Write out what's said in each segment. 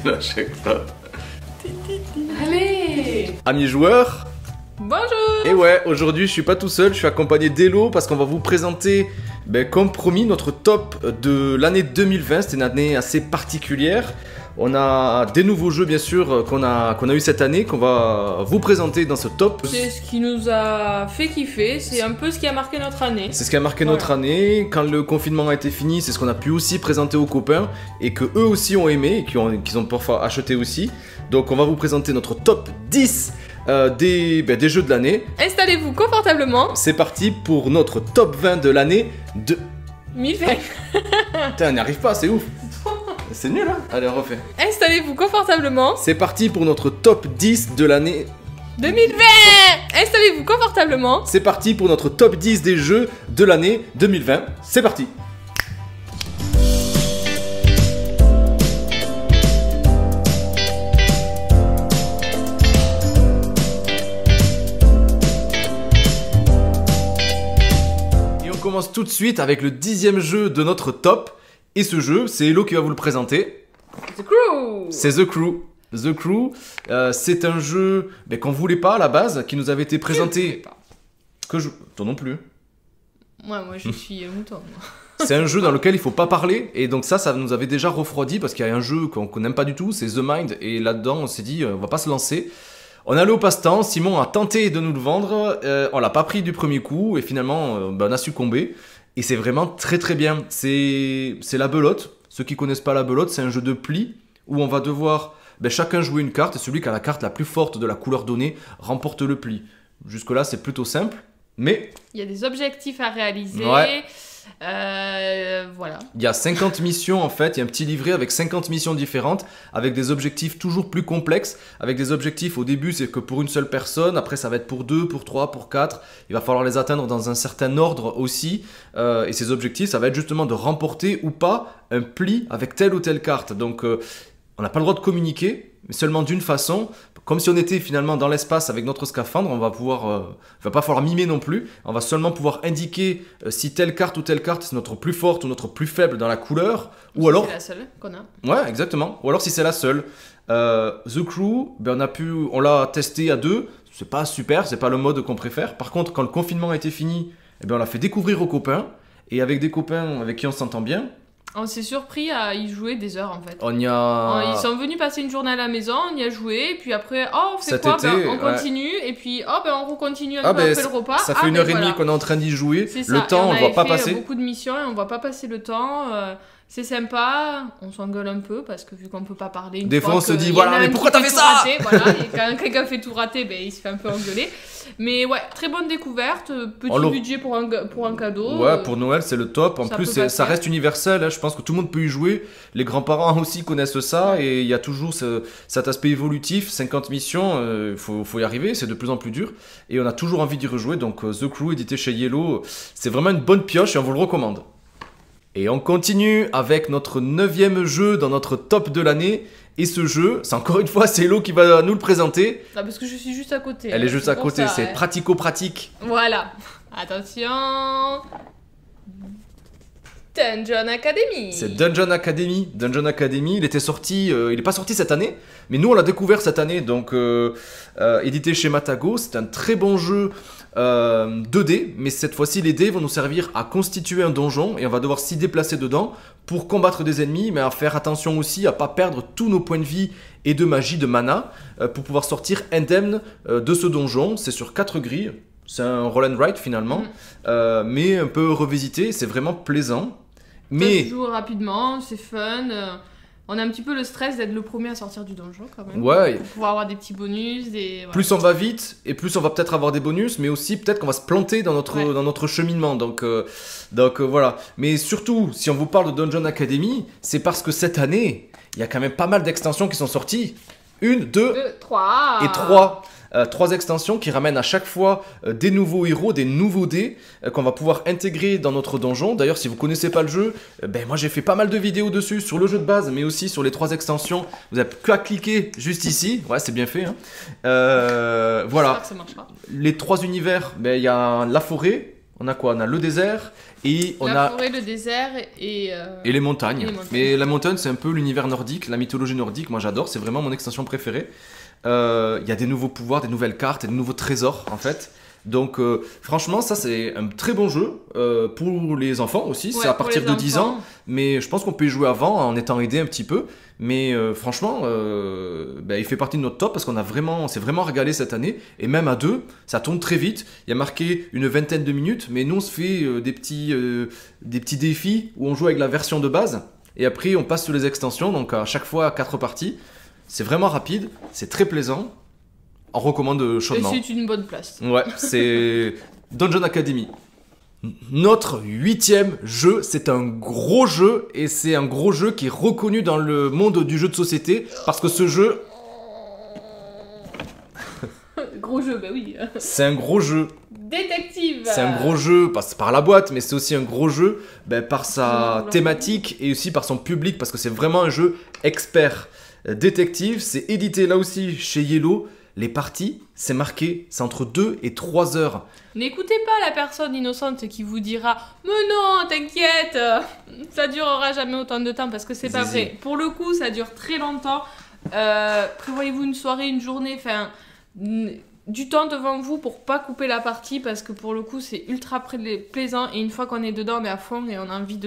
Lâchez pas. Allez. Amis joueurs. Bonjour. Et ouais, aujourd'hui je suis pas tout seul, je suis accompagné d'Elo parce qu'on va vous présenter, comme promis, notre top de l'année 2020. C'était une année assez particulière. On a des nouveaux jeux bien sûr qu'on a eu cette année, qu'on va vous présenter dans ce top. C'est ce qui nous a fait kiffer, c'est un peu ce qui a marqué notre année. C'est ce qui a marqué notre année. Quand le confinement a été fini, c'est ce qu'on a pu aussi présenter aux copains et que eux aussi ont aimé et qu'ils ont parfois acheté aussi. Donc on va vous présenter notre top 10 des jeux de l'année. Installez-vous confortablement. C'est parti pour notre top 20 de l'année de... 1020. Putain, on n'y arrive pas, c'est ouf. C'est nul, hein. Allez, on refait. Installez-vous confortablement. C'est parti pour notre top 10 de l'année 2020. Installez-vous confortablement. C'est parti pour notre top 10 des jeux de l'année 2020. C'est parti. Et on commence tout de suite avec le 10e jeu de notre top. Et ce jeu, c'est Elo qui va vous le présenter. The Crew. C'est The Crew. The Crew, c'est un jeu qu'on voulait pas à la base, qui nous avait été présenté. Que je... Toi non plus. Moi je suis mouton. C'est un jeu dans lequel il faut pas parler, et donc ça nous avait déjà refroidi parce qu'il y a un jeu qu'on n'aime pas du tout, c'est The Mind, et là-dedans on s'est dit on va pas se lancer. On est allé au passe-temps, Simon a tenté de nous le vendre, on l'a pas pris du premier coup, et finalement on a succombé. Et c'est vraiment très très bien. C'est la belote. Ceux qui connaissent pas la belote, c'est un jeu de pli où on va devoir chacun jouer une carte et celui qui a la carte la plus forte de la couleur donnée remporte le pli. Jusque là c'est plutôt simple, mais... Il y a des objectifs à réaliser. Ouais. Voilà. Il y a 50 missions en fait, il y a un petit livret avec 50 missions différentes, avec des objectifs toujours plus complexes, avec des objectifs au début c'est que pour une seule personne, après ça va être pour 2, pour 3, pour 4, il va falloir les atteindre dans un certain ordre aussi, et ces objectifs ça va être justement de remporter ou pas un pli avec telle ou telle carte, donc on n'a pas le droit de communiquer, mais seulement d'une façon, comme si on était finalement dans l'espace avec notre scaphandre, on va pouvoir, il va pas falloir mimer non plus, on va seulement pouvoir indiquer si telle carte ou telle carte c'est notre plus forte ou notre plus faible dans la couleur, ou alors... C'est la seule qu'on a. Ouais, exactement, ou alors si c'est la seule. The Crew, on l'a testé à 2, c'est pas super, c'est pas le mode qu'on préfère, par contre quand le confinement a été fini, on l'a fait découvrir aux copains, et avec des copains avec qui on s'entend bien. On s'est surpris à y jouer des heures en fait. Ils sont venus passer une journée à la maison, on y a joué, et puis après, on fait cet quoi été, on continue, et puis on recontinue un peu après le repas. Ça fait 1h30 qu'on est en train d'y jouer, le temps on le voit pas passer. On a beaucoup de missions et on voit pas passer le temps, c'est sympa, on s'engueule un peu parce que vu qu'on peut pas parler des fois on se dit voilà mais pourquoi t'as fait ça voilà, et quand quelqu'un fait tout rater, il se fait un peu engueuler. Mais ouais, très bonne découverte, petit budget pour un cadeau. Ouais, pour Noël c'est le top, en plus ça reste universel, hein. Je pense que tout le monde peut y jouer, les grands-parents aussi connaissent ça, et il y a toujours cet aspect évolutif, 50 missions, faut y arriver, c'est de plus en plus dur, et on a toujours envie d'y rejouer, donc The Crew édité chez Yellow, c'est vraiment une bonne pioche et on vous le recommande. Et on continue avec notre 9e jeu dans notre top de l'année. Et ce jeu, c'est encore une fois, c'est Elo qui va nous le présenter. Ah, parce que je suis juste à côté. Elle est juste à côté, c'est pratico-pratique. Voilà. Attention. Dungeon Academy. C'est Dungeon Academy. Dungeon Academy, il était sorti, il n'est pas sorti cette année, mais nous on l'a découvert cette année, donc édité chez Matago. C'est un très bon jeu 2D, mais cette fois-ci les dés vont nous servir à constituer un donjon et on va devoir s'y déplacer dedans pour combattre des ennemis, mais à faire attention aussi à pas perdre tous nos points de vie et de magie, de mana, pour pouvoir sortir indemne de ce donjon. C'est sur 4 grilles, c'est un roll and write finalement, mais un peu revisité, c'est vraiment plaisant. Mais... Ça se joue rapidement, c'est fun. On a un petit peu le stress d'être le premier à sortir du donjon quand même. Ouais. Pour pouvoir avoir des petits bonus. Voilà. Plus on va vite, et plus on va peut-être avoir des bonus, mais aussi peut-être qu'on va se planter dans notre cheminement. Donc voilà. Mais surtout, si on vous parle de Dungeon Academy, c'est parce que cette année, il y a quand même pas mal d'extensions qui sont sorties. 1, 2, 3 et 3. 3 extensions qui ramènent à chaque fois des nouveaux héros, des nouveaux dés qu'on va pouvoir intégrer dans notre donjon. D'ailleurs, si vous connaissez pas le jeu, moi j'ai fait pas mal de vidéos dessus sur le jeu de base, mais aussi sur les 3 extensions. Vous avez qu'à cliquer juste ici. Ouais, c'est bien fait. Hein. Voilà. Ça marchera. Les 3 univers, il y a la forêt. On a quoi? On a le désert et on la a... forêt, le désert et les montagnes. et les montagnes. Mais la montagne, c'est un peu l'univers nordique, la mythologie nordique. Moi, j'adore. C'est vraiment mon extension préférée. Il y a des nouveaux pouvoirs, des nouvelles cartes et des nouveaux trésors, en fait. Donc, franchement, ça, c'est un très bon jeu pour les enfants aussi. C'est à partir de 10 ans. Mais je pense qu'on peut y jouer avant en étant aidé un petit peu. Mais franchement, il fait partie de notre top parce on s'est vraiment régalé cette année. Et même à 2, ça tourne très vite. Il y a marqué une vingtaine de minutes. Mais nous, on se fait des petits défis où on joue avec la version de base. Et après, on passe sur les extensions. Donc, à chaque fois, 4 parties. C'est vraiment rapide. C'est très plaisant. On recommande chaudement. Et c'est une bonne place. Ouais, c'est Dungeon Academy. Notre 8e jeu, c'est un gros jeu et c'est un gros jeu qui est reconnu dans le monde du jeu de société parce que ce jeu... Gros jeu, bah oui. C'est un gros jeu. Détective. C'est un gros jeu par la boîte, mais c'est aussi un gros jeu par sa thématique et aussi par son public parce que c'est vraiment un jeu expert. Détective, c'est édité là aussi chez Yellow. Les parties, c'est marqué, c'est entre 2 et 3 heures. N'écoutez pas la personne innocente qui vous dira « Mais non, t'inquiète, ça durera jamais autant de temps » parce que c'est pas vrai. Pour le coup, ça dure très longtemps. Prévoyez-vous une soirée, une journée, enfin... du temps devant vous pour pas couper la partie parce que pour le coup c'est ultra plaisant et une fois qu'on est dedans on est à fond et on a envie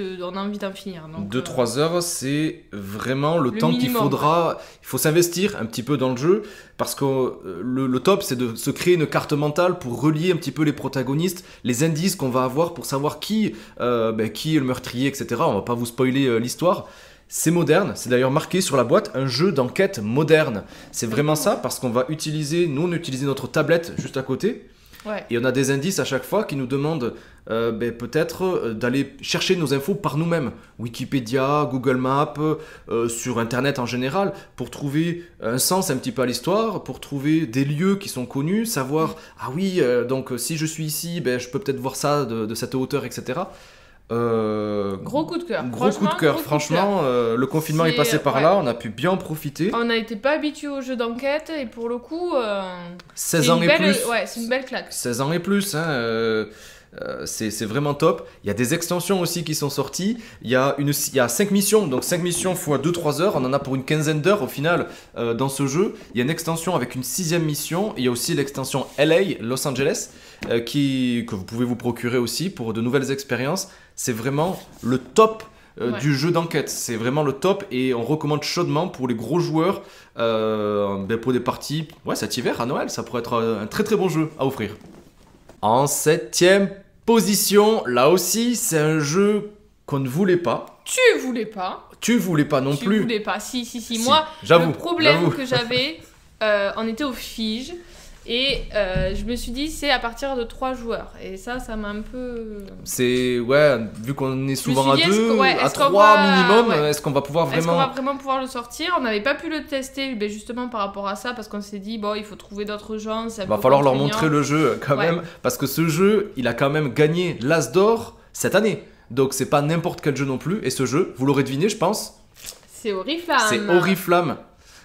d'en finir. 2-3 heures c'est vraiment le temps qu'il faudra. Il faut s'investir un petit peu dans le jeu parce que le top c'est de se créer une carte mentale pour relier un petit peu les protagonistes, les indices qu'on va avoir pour savoir qui est le meurtrier, etc. On va pas vous spoiler l'histoire. C'est moderne, c'est d'ailleurs marqué sur la boîte, un jeu d'enquête moderne. C'est vraiment ça parce qu'on va utiliser, nous on utilise notre tablette juste à côté. Ouais. Et on a des indices à chaque fois qui nous demandent peut-être d'aller chercher nos infos par nous-mêmes. Wikipédia, Google Maps, sur Internet en général, pour trouver un sens un petit peu à l'histoire, pour trouver des lieux qui sont connus, savoir, ah oui, donc si je suis ici, je peux peut-être voir ça de cette hauteur, etc. Gros coup de cœur. Franchement, le confinement est passé par là, on a pu bien en profiter. On n'a été pas habitué aux jeux d'enquête et pour le coup, 16 ans et plus. Ouais, c'est une belle claque. 16 ans et plus, hein, c'est vraiment top. Il y a des extensions aussi qui sont sorties. Il y a 5 missions, donc 5 missions x 2-3 heures. On en a pour une quinzaine d'heures au final dans ce jeu. Il y a une extension avec une 6e mission. Il y a aussi l'extension LA, Los Angeles, que vous pouvez vous procurer aussi pour de nouvelles expériences. C'est vraiment le top du jeu d'enquête. C'est vraiment le top et on recommande chaudement pour les gros joueurs pour des parties cet hiver à Noël. Ça pourrait être un très très bon jeu à offrir. En 7e position, là aussi, c'est un jeu qu'on ne voulait pas. Tu voulais pas. Tu voulais pas non plus. Tu voulais pas. Si. Moi, le problème que j'avais, on était au Fige. Et je me suis dit, c'est à partir de 3 joueurs. Et ça m'a un peu... C'est... Ouais, vu qu'on est souvent à 2, à 3 minimum, est-ce qu'on va pouvoir vraiment... Est-ce qu'on va vraiment pouvoir le sortir? On n'avait pas pu le tester justement par rapport à ça, parce qu'on s'est dit, bon, il faut trouver d'autres gens. Il va falloir leur montrer le jeu quand même, parce que ce jeu, il a quand même gagné l'As d'or cette année. Donc c'est pas n'importe quel jeu non plus. Et ce jeu, vous l'aurez deviné, je pense. C'est Oriflamme. C'est Oriflamme.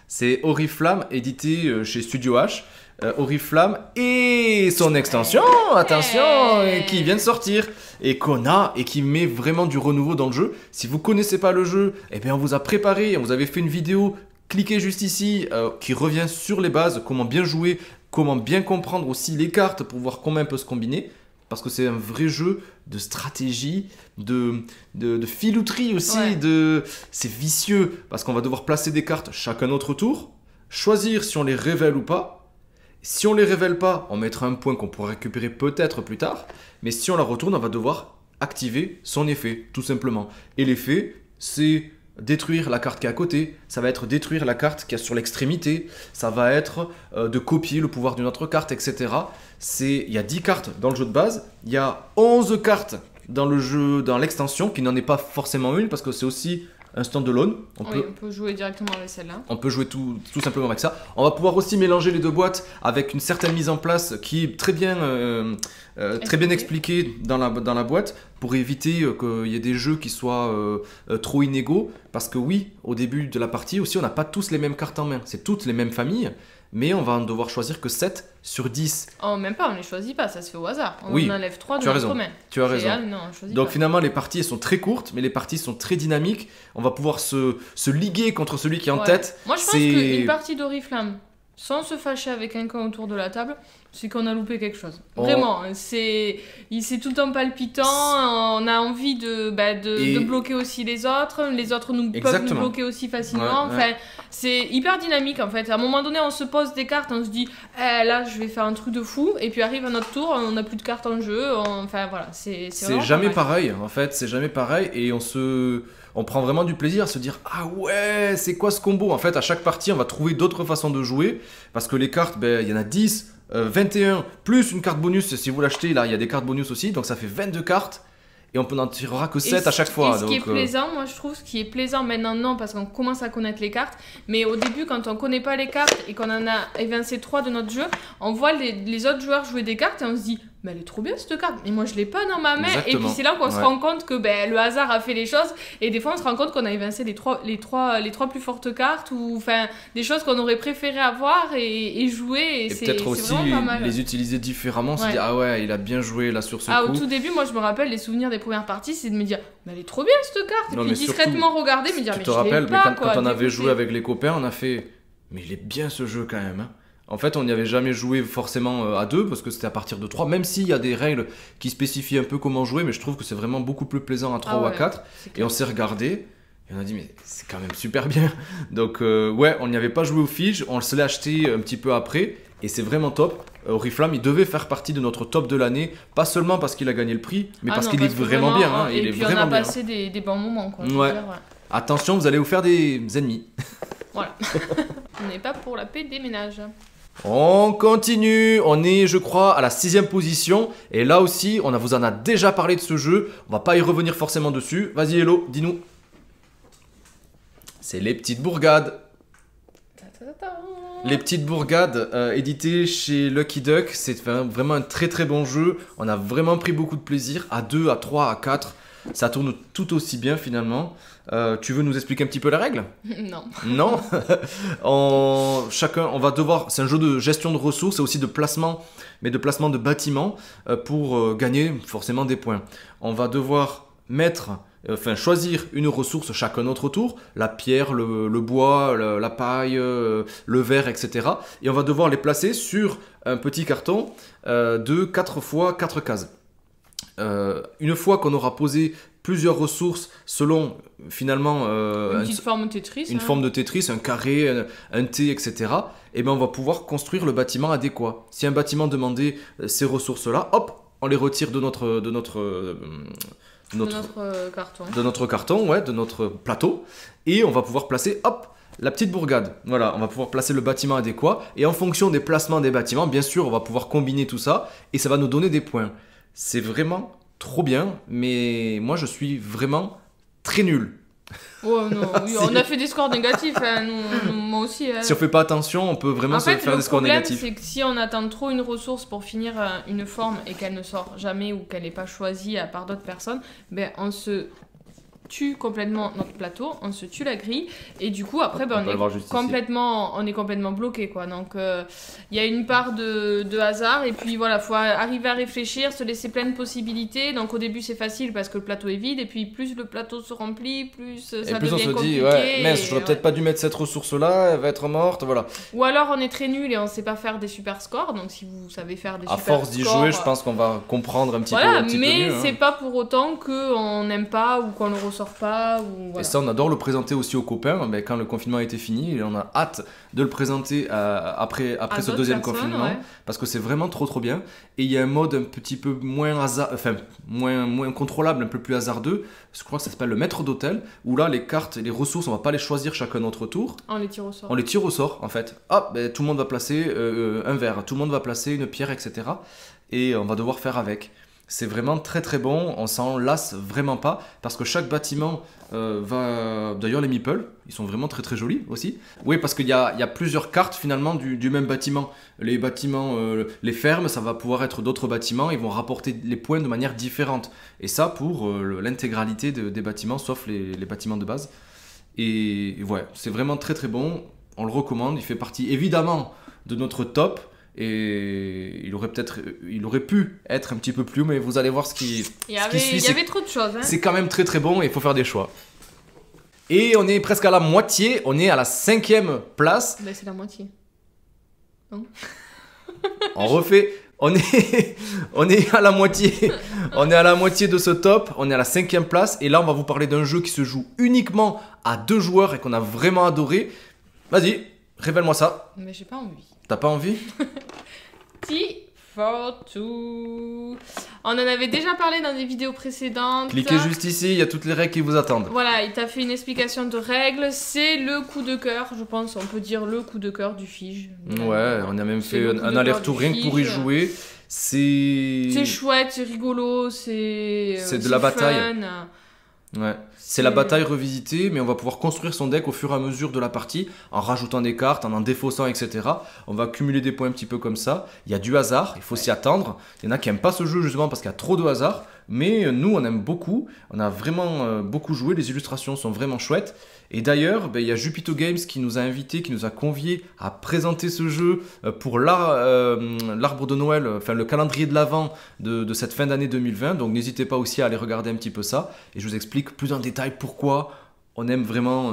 C'est Oriflamme, édité chez Studio H. Oriflamme et son extension, attention, qui vient de sortir et qui met vraiment du renouveau dans le jeu. Si vous connaissez pas le jeu, on vous a préparé, on vous avait fait une vidéo, cliquez juste ici, qui revient sur les bases, comment bien jouer, comment bien comprendre aussi les cartes pour voir comment elles peuvent se combiner. Parce que c'est un vrai jeu de stratégie, de filouterie aussi, c'est vicieux parce qu'on va devoir placer des cartes chacun notre tour, choisir si on les révèle ou pas. Si on ne les révèle pas, on mettra un point qu'on pourra récupérer peut-être plus tard. Mais si on la retourne, on va devoir activer son effet, tout simplement. Et l'effet, c'est détruire la carte qui est à côté. Ça va être détruire la carte qui est sur l'extrémité. Ça va être de copier le pouvoir d'une autre carte, etc. Il y a 10 cartes dans le jeu de base. Il y a 11 cartes dans l'extension, qui n'en est pas forcément une, parce que c'est aussi... un stand-alone. On peut jouer directement avec celle-là. On peut jouer tout simplement avec ça. On va pouvoir aussi mélanger les deux boîtes avec une certaine mise en place qui est très bien expliquée dans la boîte pour éviter qu'il y ait des jeux qui soient trop inégaux. Parce que oui, au début de la partie aussi, on n'a pas tous les mêmes cartes en main. C'est toutes les mêmes familles, mais on va en devoir choisir que 7 sur 10. Oh, même pas, on les choisit pas, ça se fait au hasard. On Oui, en enlève 3 de tu as notre raison. main. Tu as raison. Non, on choisit Donc pas. finalement, les parties elles sont très courtes, mais les parties sont très dynamiques. On va pouvoir se liguer contre celui qui est en Ouais. tête. Moi, je pense qu'une partie d'Oriflamme, sans se fâcher avec quelqu'un autour de la table, c'est qu'on a loupé quelque chose. Oh. Vraiment, c'est tout le temps palpitant, on a envie de bloquer aussi les autres peuvent nous Exactement. bloquer aussi facilement. Ouais, Enfin, c'est hyper dynamique en fait. À un moment donné, on se pose des cartes, on se dit là, je vais faire un truc de fou, et puis arrive à notre tour, on n'a plus de cartes en jeu. Enfin voilà, c'est vraiment jamais pas mal. pareil, en fait, c'est jamais pareil, et on prend vraiment du plaisir à se dire ah ouais, c'est quoi ce combo? En fait, à chaque partie, on va trouver d'autres façons de jouer, parce que les cartes, ben, il y en a 10, 21, plus une carte bonus, si vous l'achetez, là, il y a des cartes bonus aussi, donc ça fait 22 cartes, et on n'en tirera que 7 à chaque fois. Et ce qui est donc, plaisant, moi je trouve, ce qui est plaisant maintenant, non, parce qu'on commence à connaître les cartes, mais au début, quand on connaît pas les cartes et qu'on en a évincé 3 de notre jeu, on voit les autres joueurs jouer des cartes et on se dit, mais elle est trop bien cette carte, mais moi je l'ai pas dans ma main. Exactement. Et puis c'est là qu'on se Ouais. rend compte que le hasard a fait les choses, et des fois on se rend compte qu'on a évincé les trois plus fortes cartes, ou enfin des choses qu'on aurait préféré avoir et jouer, et Et c'est peut-être aussi vraiment pas mal. les utiliser différemment, se Ouais. dire ah ouais, il a bien joué là sur ce Au coup. tout début, moi je me rappelle les souvenirs des premières parties, c'est de me dire, mais elle est trop bien cette carte, et Non, puis mais surtout, discrètement regarder, me dire, Tu mais te je l'ai rappelles, mais pas, quand quoi, on avait dégoûté. joué avec les copains, on a fait mais il est bien ce jeu quand même, hein. En fait, on n'y avait jamais joué forcément à 2 parce que c'était à partir de 3, même s'il y a des règles qui spécifient un peu comment jouer, mais je trouve que c'est vraiment beaucoup plus plaisant à 3 Ah ou à ouais, 4. c'est Et clair. on s'est regardé et on a dit mais c'est quand même super bien. Donc ouais, on n'y avait pas joué au Fige, on se l'est acheté un petit peu après et c'est vraiment top. Oriflamme, il devait faire partie de notre top de l'année, pas seulement parce qu'il a gagné le prix, mais parce Non, qu'il est que vraiment bien, hein, et il est puis vraiment on a bien. passé des bons moments, quoi. je veux Ouais. dire, Attention, vous allez vous faire des ennemis. Voilà. On n'est pas pour la paix des ménages. On continue, on est je crois à la 6ème position et là aussi on vous en a déjà parlé de ce jeu, on va pas y revenir forcément dessus. Vas-y Hello, dis-nous. C'est les petites bourgades. Les petites bourgades éditées chez Lucky Duck, c'est vraiment un très très bon jeu, on a vraiment pris beaucoup de plaisir, à 2, à 3, à 4, ça tourne tout aussi bien finalement. Tu veux nous expliquer un petit peu les règles ? Non. Non. On va devoir. C'est un jeu de gestion de ressources et aussi de placement, mais de placement de bâtiments pour gagner forcément des points. On va devoir choisir une ressource chacun notre tour, la pierre, le bois, la paille, le verre, etc. Et on va devoir les placer sur un petit carton de 4 fois 4 cases. Une fois qu'on aura posé plusieurs ressources selon finalement Une petite forme Tetris. une hein. forme de Tetris, un carré, un T, etc. Et ben on va pouvoir construire le bâtiment adéquat. Si un bâtiment demandait ces ressources-là, hop, on les retire de notre Carton. de notre carton, ouais, de notre plateau, et on va pouvoir placer, hop, la petite bourgade. Voilà, on va pouvoir placer le bâtiment adéquat, et en fonction des placements des bâtiments, bien sûr, on va pouvoir combiner tout ça, et ça va nous donner des points. C'est vraiment trop bien, mais moi je suis vraiment très nul. Oh non, oui, Si. on a fait des scores négatifs, hein, moi aussi. Si on fait pas attention, on peut vraiment En se fait, faire le des scores problème, négatifs. c'est que si on attend trop une ressource pour finir une forme et qu'elle ne sort jamais ou qu'elle n'est pas choisie par d'autres personnes, ben on se tue complètement notre plateau, on se tue la grille, et du coup après On peut le voir on juste est complètement bloqué, quoi. Donc il y a une part de hasard, et puis voilà, faut arriver à réfléchir, se laisser plein de possibilités. Donc au début c'est facile parce que le plateau est vide, et puis plus le plateau se remplit, plus ça Et plus on devient se dit, compliqué. ouais, mince, j'aurais et peut-être pas dû mettre cette ressource-là, elle va être morte, voilà. Ou alors on est très nul et on sait pas faire des super scores, donc si vous savez faire des À super force d'y scores, jouer, je pense qu'on va comprendre un petit voilà, peu mais mieux. Hein. c'est pas pour autant qu'on n'aime pas ou qu'on le ressort pas, ou Et voilà. ça, on adore le présenter aussi aux copains. Ben, quand le confinement a été fini, et on a hâte de le présenter après À ce d'autres deuxième personnes, confinement, ouais. parce que c'est vraiment trop bien. Et il y a un mode un petit peu moins contrôlable, un peu plus hasardeux. Je crois que ça s'appelle le maître d'hôtel, où là, les cartes et les ressources, on va pas les choisir chacun notre tour. On les tire au sort. On les tire au sort, en fait. Hop, ben, tout le monde va placer un verre, tout le monde va placer une pierre, etc. Et on va devoir faire avec. C'est vraiment très très bon, on s'en lasse vraiment pas parce que chaque bâtiment va... D'ailleurs les meeples, ils sont vraiment très très jolis aussi. Oui, parce qu'il y a plusieurs cartes finalement du même bâtiment. Les bâtiments, les fermes, ça va pouvoir être d'autres bâtiments, ils vont rapporter les points de manière différente. Et ça pour l'intégralité des bâtiments, sauf les bâtiments de base. Et ouais, c'est vraiment très très bon, on le recommande, il fait partie évidemment de notre top. Et il aurait pu être un petit peu plus haut, mais vous allez voir ce qui suit. Il y avait trop de choses. Hein. C'est quand même très très bon et il faut faire des choix. Et on est presque à la moitié, on est à la 5e place. Ben, c'est la moitié. Non. On refait, on est à la moitié. On est à la moitié de ce top, on est à la 5e place. Et là, on va vous parler d'un jeu qui se joue uniquement à 2 joueurs et qu'on a vraiment adoré. Vas-y, révèle-moi ça. Mais j'ai pas envie. T'as pas envie? T42. On en avait déjà parlé dans des vidéos précédentes. Cliquez juste ici, il y a toutes les règles qui vous attendent. Voilà, il t'a fait une explication de règles. C'est le coup de cœur, je pense, on peut dire le coup de cœur du Fige. Ouais, on a même fait un aller-retour rien que pour y jouer. C'est chouette, c'est rigolo, c'est de la bataille. Fun. Ouais, c'est la bataille revisitée, mais on va pouvoir construire son deck au fur et à mesure de la partie, en rajoutant des cartes, en défaussant, etc. On va cumuler des points un petit peu comme ça. Il y a du hasard, il faut s'y attendre. Il y en a qui n'aiment pas ce jeu justement parce qu'il y a trop de hasard, mais nous on aime beaucoup. On a vraiment beaucoup joué, les illustrations sont vraiment chouettes. Et d'ailleurs, il y a Jupito Games qui nous a invités, qui nous a conviés à présenter ce jeu pour l'arbre de Noël, enfin le calendrier de l'Avent de cette fin d'année 2020. Donc n'hésitez pas aussi à aller regarder un petit peu ça. Et je vous explique plus en détail pourquoi on aime vraiment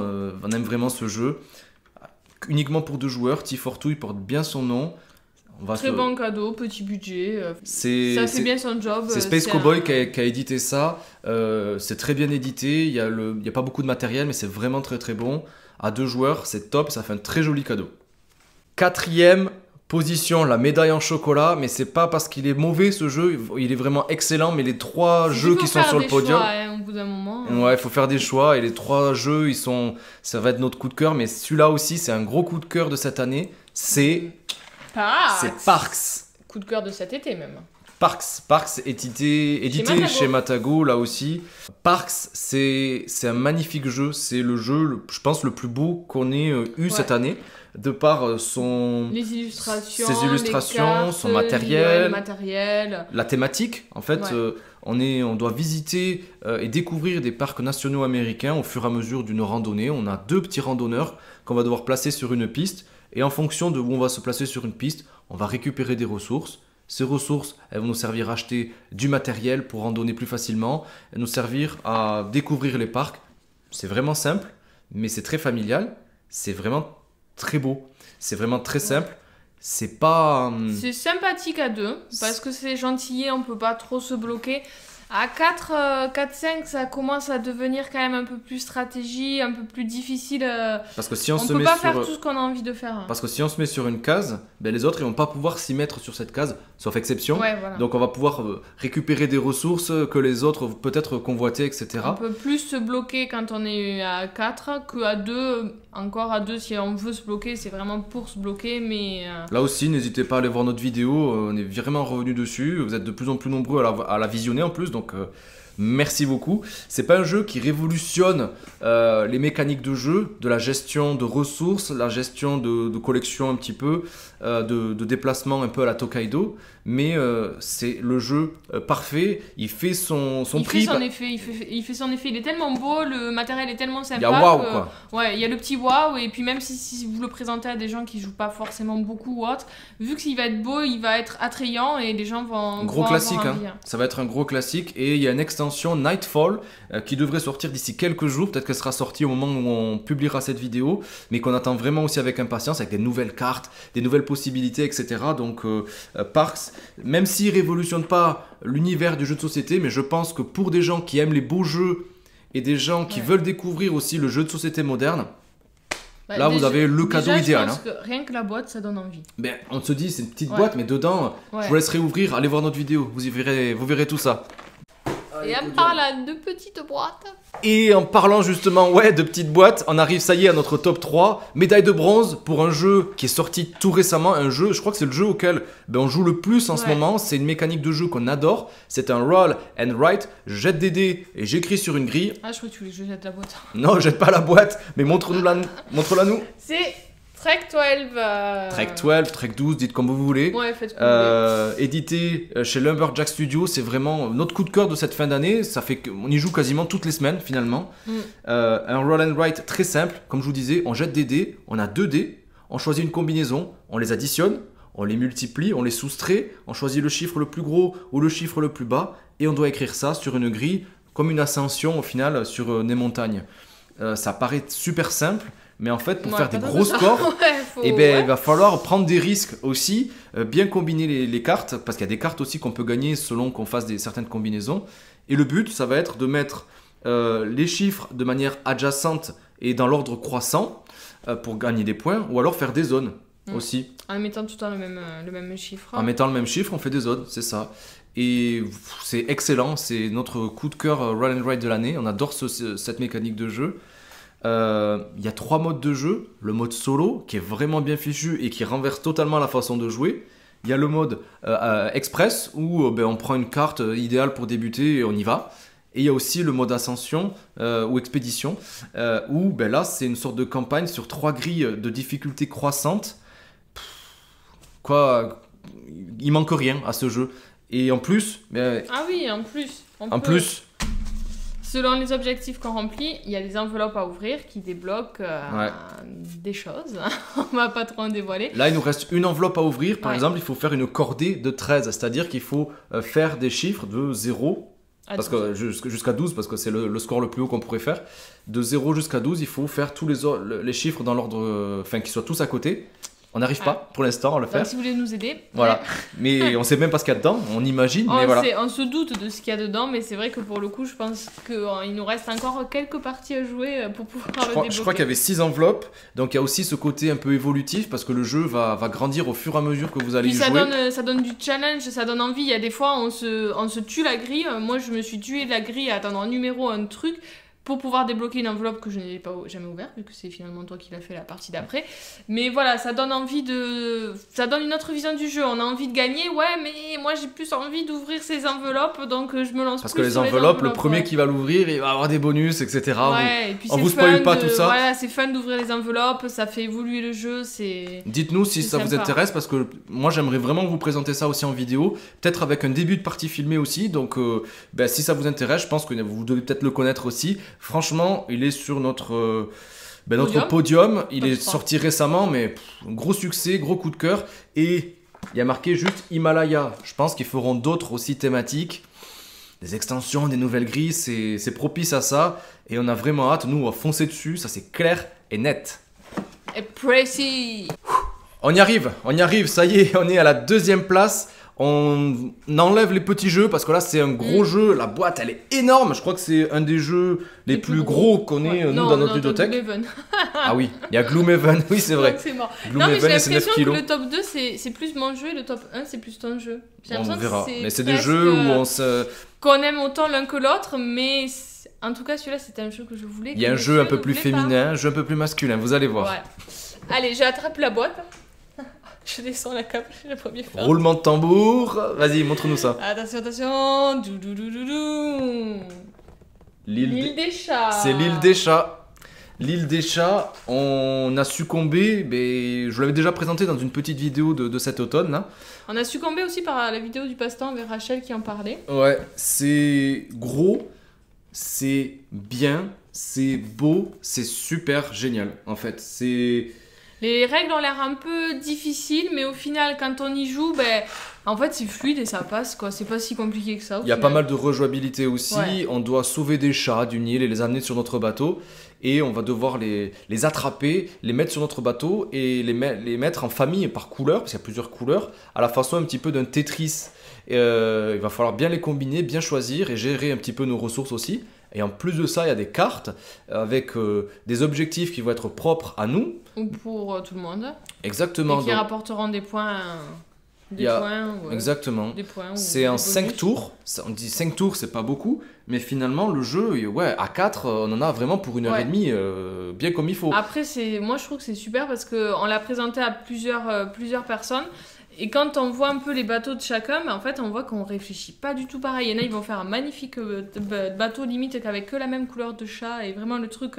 ce jeu. Uniquement pour 2 joueurs, T42, il porte bien son nom. Très bon cadeau, petit budget. Ça fait bien son job. C'est Space Cowboy qui a édité ça. C'est très bien édité. Il y a pas beaucoup de matériel, mais c'est vraiment très très bon. À 2 joueurs, c'est top. Ça fait un très joli cadeau. 4e position, la médaille en chocolat. Mais c'est pas parce qu'il est mauvais ce jeu. Il est vraiment excellent. Mais les 3 jeux qui sont sur le podium. Choix, hein, au bout d'un moment. Ouais, il faut faire des choix. Et les 3 jeux, ça va être notre coup de cœur. Mais celui-là aussi, c'est un gros coup de cœur de cette année. C'est Parks. Coup de cœur de cet été même. Parks édité chez Matago là aussi. Parks, c'est un magnifique jeu. C'est le jeu, je pense, le plus beau qu'on ait eu cette année. De par ses illustrations, les cartes, son matériel, la thématique. En fait, on doit visiter et découvrir des parcs nationaux américains au fur et à mesure d'une randonnée. On a 2 petits randonneurs qu'on va devoir placer sur une piste. Et en fonction de où on va se placer sur une piste, on va récupérer des ressources. Ces ressources, elles vont nous servir à acheter du matériel pour randonner plus facilement, et nous servir à découvrir les parcs. C'est vraiment simple, mais c'est très familial. C'est vraiment très beau. C'est vraiment très simple. C'est pas... C'est sympathique à 2, parce que c'est gentillet, on peut pas trop se bloquer. À 4-5, ça commence à devenir quand même un peu plus stratégie, un peu plus difficile. Parce que si on peut pas faire tout ce qu'on a envie de faire. Parce que si on se met sur une case, les autres ils vont pas pouvoir s'y mettre sur cette case, sauf exception. Ouais, voilà. Donc on va pouvoir récupérer des ressources que les autres peut-être convoiter, etc. On peut plus se bloquer quand on est à 4 qu'à 2. Encore à 2, si on veut se bloquer, c'est vraiment pour se bloquer, mais... Là aussi, n'hésitez pas à aller voir notre vidéo, on est vraiment revenu dessus. Vous êtes de plus en plus nombreux à la visionner en plus, donc merci beaucoup. C'est pas un jeu qui révolutionne les mécaniques de jeu, de la gestion de ressources, la gestion de collection un petit peu, de déplacement un peu à la Tokaido, mais c'est le jeu parfait. Il fait son prix. Il fait son effet. Il est tellement beau, le matériel est tellement sympa. Il y a waouh quoi. Ouais, il y a le petit waouh, et puis même si vous le présentez à des gens qui jouent pas forcément beaucoup ou autre, vu qu'il va être beau, il va être attrayant et les gens vont. Gros classique, hein. Ça va être un gros classique, et il y a une extension Nightfall qui devrait sortir d'ici quelques jours. Peut-être qu'elle sera sortie au moment où on publiera cette vidéo, mais qu'on attend vraiment aussi avec impatience, avec des nouvelles cartes, des nouvelles possibilités, etc. Donc Parks, même s'il révolutionne pas l'univers du jeu de société, mais je pense que pour des gens qui aiment les beaux jeux et des gens qui veulent découvrir aussi le jeu de société moderne, là vous avez le cadeau idéal. Je pense que rien que la boîte, ça donne envie. On se dit c'est une petite boîte, mais dedans, je vous laisserai ouvrir, allez voir notre vidéo, vous verrez tout ça. Et en parlant de petites boîtes. Et en parlant justement de petites boîtes, on arrive ça y est à notre top 3. Médaille de bronze pour un jeu qui est sorti tout récemment. Un jeu, je crois que c'est le jeu auquel on joue le plus en ce moment. C'est une mécanique de jeu qu'on adore. C'est un roll and write. Je jette des dés et j'écris sur une grille. Ah, je crois que tu voulais que je jette la boîte. Non, jette pas la boîte, mais montre-la nous. C'est Trek 12. Trek 12, Trek 12, dites comme vous voulez. Ouais, faites comme vous voulez. Édité chez Lumberjack Studio, c'est vraiment notre coup de cœur de cette fin d'année. Ça fait qu'on y joue quasiment toutes les semaines finalement. Un roll and write très simple, comme je vous disais, on jette des dés, on a 2 dés, on choisit une combinaison, on les additionne, on les multiplie, on les soustrait, on choisit le chiffre le plus gros ou le chiffre le plus bas et on doit écrire ça sur une grille comme une ascension au final sur des montagnes. Ça paraît super simple. Mais en fait, pour faire des gros scores, il va falloir prendre des risques aussi, bien combiner les cartes, parce qu'il y a des cartes aussi qu'on peut gagner selon qu'on fasse certaines combinaisons. Et le but, ça va être de mettre les chiffres de manière adjacente et dans l'ordre croissant pour gagner des points, ou alors faire des zones aussi. En mettant tout le temps le même chiffre. En mettant le même chiffre, on fait des zones, c'est ça. Et c'est excellent, c'est notre coup de cœur Roll and Write de l'année. On adore cette mécanique de jeu. Il y a 3 modes de jeu. Le mode solo qui est vraiment bien fichu et qui renverse totalement la façon de jouer. Il y a le mode express où on prend une carte idéale pour débuter et on y va. Et il y a aussi le mode ascension ou expédition où là c'est une sorte de campagne sur 3 grilles de difficulté croissante. Il manque rien à ce jeu. Et en plus... ah oui, en plus... Selon les objectifs qu'on remplit, il y a des enveloppes à ouvrir qui débloquent des choses. On va pas trop en dévoiler. Là, il nous reste une enveloppe à ouvrir. Par exemple, il faut faire une cordée de 13. C'est-à-dire qu'il faut faire des chiffres de 0 jusqu'à 12, parce que c'est le score le plus haut qu'on pourrait faire. De 0 jusqu'à 12, il faut faire tous les chiffres dans l'ordre... qu'ils soient tous à côté. On n'arrive pas pour l'instant à le faire. Donc, si vous voulez nous aider. Voilà. Mais on sait même pas ce qu'il y a dedans, on imagine. On se doute de ce qu'il y a dedans, mais c'est vrai que pour le coup, je pense qu'il nous reste encore quelques parties à jouer pour pouvoir le débloquer. Je crois qu'il y avait 6 enveloppes, donc il y a aussi ce côté un peu évolutif parce que le jeu va grandir au fur et à mesure que vous allez y jouer. Ça donne du challenge, ça donne envie. Il y a des fois, on se tue la grille. Moi, je me suis tué la grille à attendre un numéro, un truc, pour pouvoir débloquer une enveloppe que je n'ai pas jamais ouverte, vu que c'est finalement toi qui l'as fait la partie d'après. Mais voilà, ça donne ça donne une autre vision du jeu. On a envie de gagner, mais moi j'ai plus envie d'ouvrir ces enveloppes, donc je me lance. Parce que les enveloppes, le premier qui va l'ouvrir, il va avoir des bonus, etc. Et puis on vous spoil pas tout ça. Voilà, c'est fun d'ouvrir les enveloppes, ça fait évoluer le jeu, Dites-nous si ça vous intéresse, parce que moi j'aimerais vraiment vous présenter ça aussi en vidéo, peut-être avec un début de partie filmée aussi, donc si ça vous intéresse, je pense que vous devez peut-être le connaître aussi. Franchement, il est sur notre podium. Il est sorti récemment, mais gros succès, gros coup de cœur. Et il y a marqué juste Himalaya. Je pense qu'ils feront d'autres aussi thématiques. Des extensions, des nouvelles grilles, c'est propice à ça. Et on a vraiment hâte, nous, à foncer dessus. Ça, c'est clair et net. Et précis. On y arrive, ça y est, on est à la 2e place. On enlève les petits jeux parce que là c'est un gros jeu, la boîte elle est énorme, je crois que c'est un des jeux les plus gros qu'on ait nous dans notre ludothèque. Ah oui, il y a Gloomhaven, oui c'est vrai. C'est mort. Gloomhaven, j'ai l'impression que le top 2 c'est plus mon jeu et le top 1 c'est plus ton jeu. On verra, mais c'est des jeux où on se... qu'on aime autant l'un que l'autre, mais en tout cas celui-là c'était un jeu que je voulais. Il y a un jeu un peu plus féminin, un jeu un peu plus masculin, vous allez voir. Ouais. Allez, j'attrape la boîte. Je descends la cape, j'ai la première fois. Roulement de tambour. Vas-y, montre-nous ça. Attention. L'île des chats. C'est l'île des chats. L'île des chats, on a succombé, mais je l'avais déjà présenté dans une petite vidéo de cet automne. Là. On a succombé aussi par la vidéo du passe-temps avec Rachel qui en parlait. Ouais, c'est gros, c'est bien, c'est beau, c'est super génial en fait. Les règles ont l'air un peu difficiles, mais au final, quand on y joue, en fait, c'est fluide et ça passe, quoi. C'est pas si compliqué que ça. Il y a pas mal de rejouabilité aussi. Ouais. On doit sauver des chats d'une île et les amener sur notre bateau. Et on va devoir les attraper, les mettre sur notre bateau et les mettre en famille par couleur, parce qu'il y a plusieurs couleurs, à la façon un petit peu d'un Tetris. Il va falloir bien les combiner, bien choisir et gérer un petit peu nos ressources aussi. Et en plus de ça, il y a des cartes avec des objectifs qui vont être propres à nous. Ou pour tout le monde. Exactement. Et qui rapporteront des points Des points, ouais. Exactement. Des points. C'est en 5 tours. On dit 5 tours, c'est pas beaucoup. Mais finalement, le jeu, ouais, à 4, on en a vraiment pour 1h30, bien comme il faut. Après, moi, je trouve que c'est super parce qu'on l'a présenté à plusieurs personnes. Et quand on voit un peu les bateaux de chacun, en fait, on voit qu'on réfléchit pas du tout pareil. Il y en a, ils vont faire un magnifique bateau, limite qu'avec que la même couleur de chat, et vraiment le truc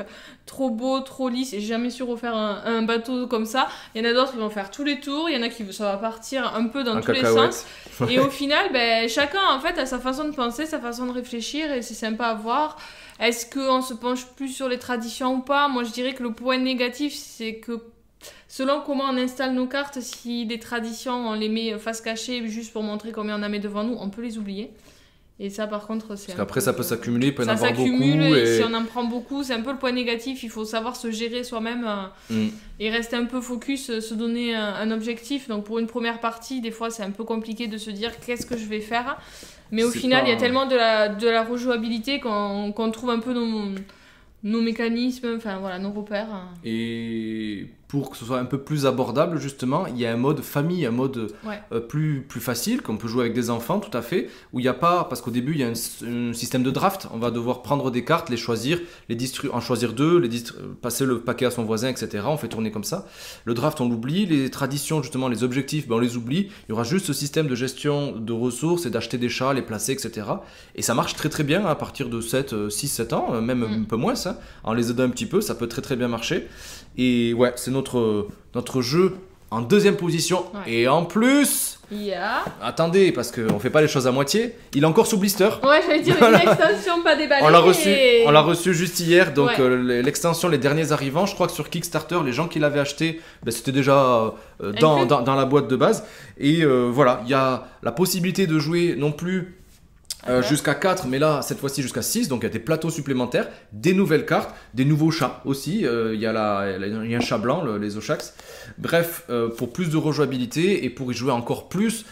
trop beau, trop lisse. Et j'ai jamais su refaire un bateau comme ça. Il y en a d'autres qui vont faire tous les tours. Il y en a qui ça va partir un peu dans tous les sens. Et au final, chacun, en fait, a sa façon de penser, sa façon de réfléchir, et c'est sympa à voir. Est-ce qu'on se penche plus sur les traditions ou pas? Moi, je dirais que le point négatif, c'est que selon comment on installe nos cartes, si des traditions, on les met face cachée juste pour montrer combien on en met devant nous, on peut les oublier. Et ça, par contre, c'est... Parce qu'après, ça peut s'accumuler, il peut y en avoir beaucoup. Ça s'accumule, et si on en prend beaucoup, c'est un peu le point négatif. Il faut savoir se gérer soi-même et rester un peu focus, se donner un objectif. Donc, pour une première partie, des fois, c'est un peu compliqué de se dire qu'est-ce que je vais faire. Mais au final, il y a tellement de la rejouabilité qu'on trouve un peu nos mécanismes, enfin voilà, nos repères. Et pour que ce soit un peu plus abordable, justement, il y a un mode famille, un mode plus facile, qu'on peut jouer avec des enfants, tout à fait, où il n'y a pas, parce qu'au début, il y a un système de draft, on va devoir prendre des cartes, les choisir, en choisir deux, passer le paquet à son voisin, etc. On fait tourner comme ça. Le draft, on l'oublie, les traditions, justement, les objectifs, on les oublie. Il y aura juste ce système de gestion de ressources et d'acheter des chats, les placer, etc. Et ça marche très très bien à partir de 6-7 ans, même un peu moins, ça. En les aidant un petit peu, ça peut très très bien marcher. Et ouais, c'est notre jeu en deuxième position. Ouais. Et en plus, attendez, parce qu'on fait pas les choses à moitié, il est encore sous blister. Ouais, j'allais dire une extension pas déballée. On l'a reçu juste hier, donc l'extension, les derniers arrivants. Je crois que sur Kickstarter, les gens qui l'avaient acheté, c'était déjà dans la boîte de base. Et voilà, il y a la possibilité de jouer non plus jusqu'à 4, mais là, cette fois-ci jusqu'à 6, donc il y a des plateaux supplémentaires, des nouvelles cartes, des nouveaux chats aussi, il y a un chat blanc, les Oshax. Bref, pour plus de rejouabilité et pour y jouer encore plus,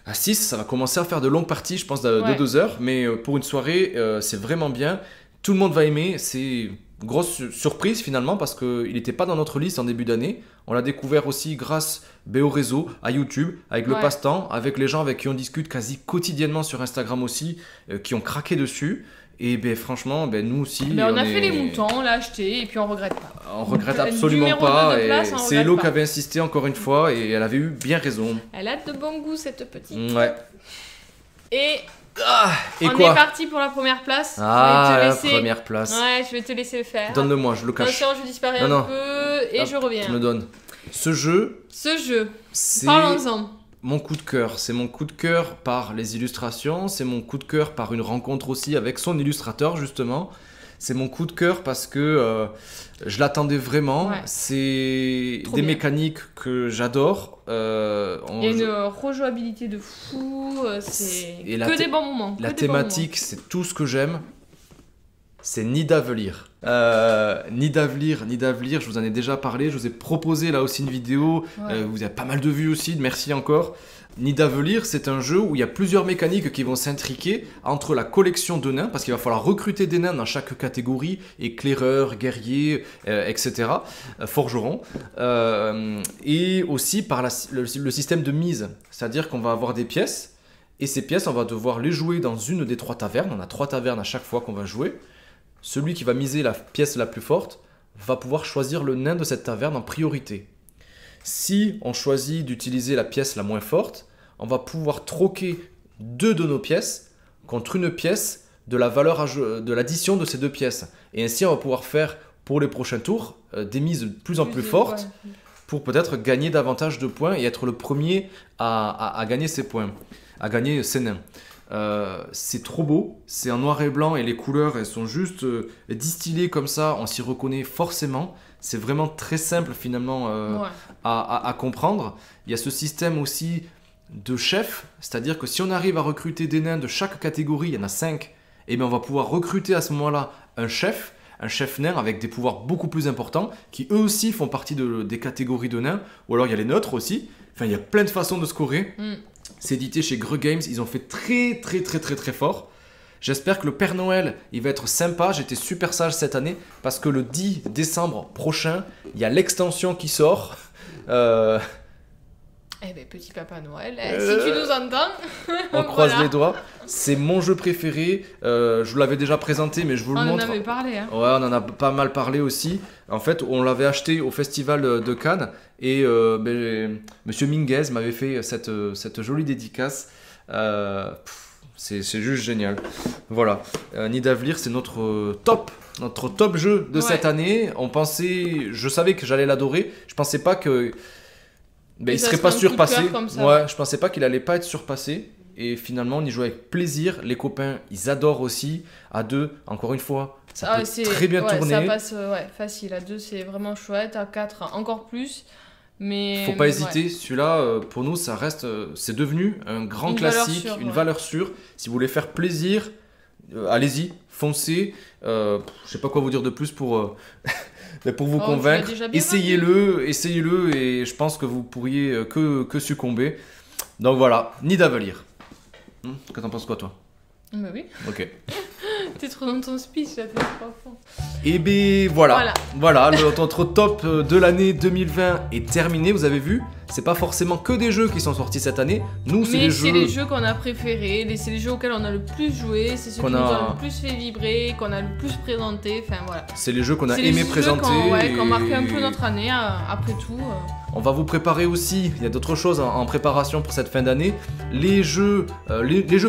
à 6, ça va commencer à faire de longues parties, je pense, de 2 heures, mais pour une soirée, c'est vraiment bien. Tout le monde va aimer, c'est grosse surprise finalement parce qu'il n'était pas dans notre liste en début d'année. On l'a découvert aussi grâce au réseau, à YouTube, avec le passe-temps, avec les gens avec qui on discute quasi quotidiennement sur Instagram aussi, qui ont craqué dessus. Et franchement, nous aussi. On a fait les moutons, on l'a acheté et puis on regrette pas. On regrette absolument pas. C'est Hello qui avait insisté encore une fois et elle avait eu bien raison. Elle a de bon goût cette petite. Ouais. Et on est parti pour la première place. La première place. Ouais, je vais te laisser faire. Donne-le-moi, je le cache. Attention, je disparais un peu et je reviens. Tu me donnes. Ce jeu, parlons-en. Mon coup de cœur. C'est mon coup de cœur par les illustrations. C'est mon coup de cœur par une rencontre aussi avec son illustrateur, justement. C'est mon coup de cœur parce que je l'attendais vraiment. Ouais. C'est des mécaniques que j'adore. Il y a une rejouabilité de fou. C'est que des bons moments. La thématique, c'est tout ce que j'aime. C'est Nidavellir. Nidavellir, je vous en ai déjà parlé. Je vous ai proposé là aussi une vidéo. Vous avez pas mal de vues aussi. Merci encore. Nidavellir, c'est un jeu où il y a plusieurs mécaniques qui vont s'intriquer entre la collection de nains, parce qu'il va falloir recruter des nains dans chaque catégorie, éclaireur, guerrier, etc., forgeron, et aussi par le système de mise, c'est-à-dire qu'on va avoir des pièces, et ces pièces, on va devoir les jouer dans une des 3 tavernes, on a 3 tavernes à chaque fois qu'on va jouer. Celui qui va miser la pièce la plus forte va pouvoir choisir le nain de cette taverne en priorité. Si on choisit d'utiliser la pièce la moins forte, on va pouvoir troquer 2 de nos pièces contre une pièce de la valeur de l'addition de ces 2 pièces. Et ainsi, on va pouvoir faire pour les prochains tours des mises de plus en plus fortes pour peut-être gagner davantage de points et être le premier à gagner ces points, à gagner ces nains. C'est trop beau, c'est en noir et blanc et les couleurs elles sont juste distillées comme ça, on s'y reconnaît forcément. C'est vraiment très simple finalement à comprendre. Il y a ce système aussi de chef, c'est-à-dire que si on arrive à recruter des nains de chaque catégorie, il y en a 5, et bien on va pouvoir recruter à ce moment-là un chef nain avec des pouvoirs beaucoup plus importants qui eux aussi font partie des catégories de nains, ou alors il y a les neutres aussi. Enfin, il y a plein de façons de scorer. C'est édité chez Greux Games, ils ont fait très très très très très fort. J'espère que le Père Noël, il va être sympa. J'étais super sage cette année parce que le 10 décembre prochain, il y a l'extension qui sort. Elle Eh ben, petit Papa Noël, si tu nous entends. On croise les doigts. C'est mon jeu préféré. Je vous l'avais déjà présenté, mais je vous le montre. On en avait parlé. Hein. Ouais, on en a pas mal parlé aussi. En fait, on l'avait acheté au festival de Cannes et Monsieur Minguez m'avait fait cette jolie dédicace. C'est juste génial. Voilà. Nidavellir, c'est notre top jeu de cette année. Je savais que j'allais l'adorer. Je pensais pas que il serait pas surpassé. Ouais, je pensais pas qu'il allait pas être surpassé. Et finalement, on y joue avec plaisir. Les copains, ils adorent aussi. À 2, encore une fois, ça peut très bien tourner. Ça passe facile. À 2, c'est vraiment chouette. À 4, encore plus. Mais faut pas hésiter. Celui-là, pour nous, ça reste. C'est devenu un grand classique, une valeur sûre. Si vous voulez faire plaisir, allez-y, foncez. Je sais pas quoi vous dire de plus pour vous convaincre. Essayez-le, et je pense que vous pourriez que succomber. Donc voilà, Nidavellir. Que t'en penses quoi, toi? Bah oui. Ok. T'es trop dans ton speech, là, t'es trop fort. Et ben voilà, notre top de l'année 2020 est terminé, vous avez vu. C'est pas forcément que des jeux qui sont sortis cette année. Nous, c'est les jeux qu'on a préférés, c'est les jeux auxquels on a le plus joué, c'est ceux qui nous ont le plus fait vibrer, qu'on a le plus présenté, enfin voilà. C'est les jeux qu'on a aimé présenter. Qui ont marqué un peu notre année, après tout. On va vous préparer aussi, il y a d'autres choses en préparation pour cette fin d'année. Les jeux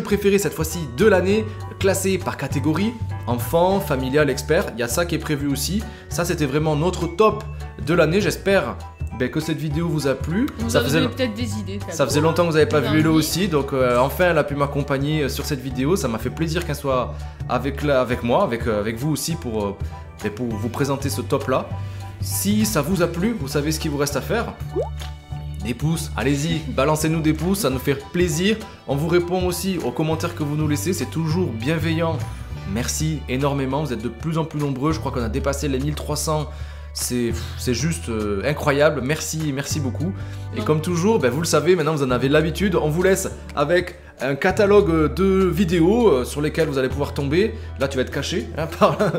préférés cette fois-ci de l'année, classés par catégorie, enfant, familial, expert. Il y a ça qui est prévu aussi. Ça, c'était vraiment notre top de l'année, j'espère. Que cette vidéo vous a plu. Ça faisait peut-être des idées. Ça faisait longtemps que vous n'avez pas vu Hello aussi, donc enfin elle a pu m'accompagner sur cette vidéo. Ça m'a fait plaisir qu'elle soit avec moi, avec vous aussi pour vous présenter ce top là. Si ça vous a plu, vous savez ce qu'il vous reste à faire. Des pouces, allez-y, balancez-nous des pouces, ça nous fait plaisir. On vous répond aussi aux commentaires que vous nous laissez, c'est toujours bienveillant. Merci énormément, vous êtes de plus en plus nombreux, je crois qu'on a dépassé les 1300. C'est juste incroyable, merci beaucoup. Et comme toujours, vous le savez, maintenant vous en avez l'habitude, on vous laisse avec un catalogue de vidéos sur lesquelles vous allez pouvoir tomber. Là tu vas être caché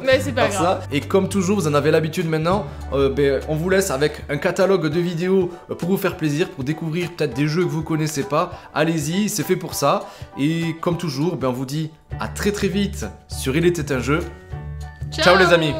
mais c'est pas grave. Ça. Et comme toujours, vous en avez l'habitude maintenant, on vous laisse avec un catalogue de vidéos pour vous faire plaisir, pour découvrir peut-être des jeux que vous connaissez pas. Allez-y, c'est fait pour ça. Et comme toujours, on vous dit à très vite sur Il était un jeu. Ciao les amis.